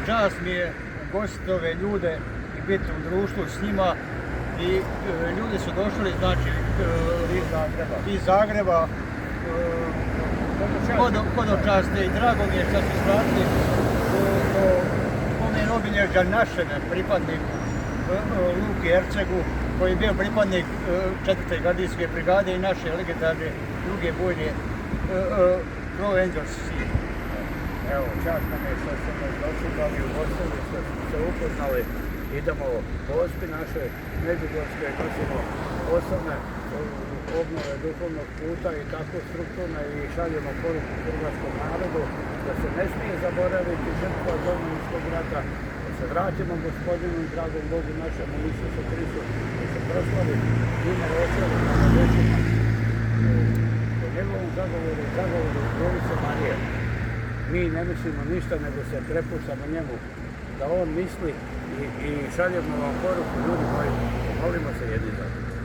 čast mi je ugostiti ove ljude i biti u društvu s njima. I ljudi su došli, znači, iz Zagreba, hodočaste i drago mi je što su shvatili spomen obilježja našega pripadniku Luki Ercegu, koji je bio pripadnik 4. gardijske brigade i naše legendarne druge bojne Crow Angels. Evo, čast nam je što ste nas dočekali, ugostili, što smo se upoznali. Idemo po Gospi našoj Međugorskoj, nosimo osnovne obnove duhovnog puta i tako strukturno i šaljemo poruku hrvatskom narodu da se ne smije zaboraviti žrtva Domovinskog rata, da se vratimo Gospodinu i dragom Bogu našemu Isusu Kristu, da se proslavi ime Očeva na nebesima. Po njegovom zagovoru Trojice Marije, mi ne mislimo ništa nego se prepuštamo njemu, da on misli i šaljemo vam poruku, ljudi moji, molimo se jedni za drugim.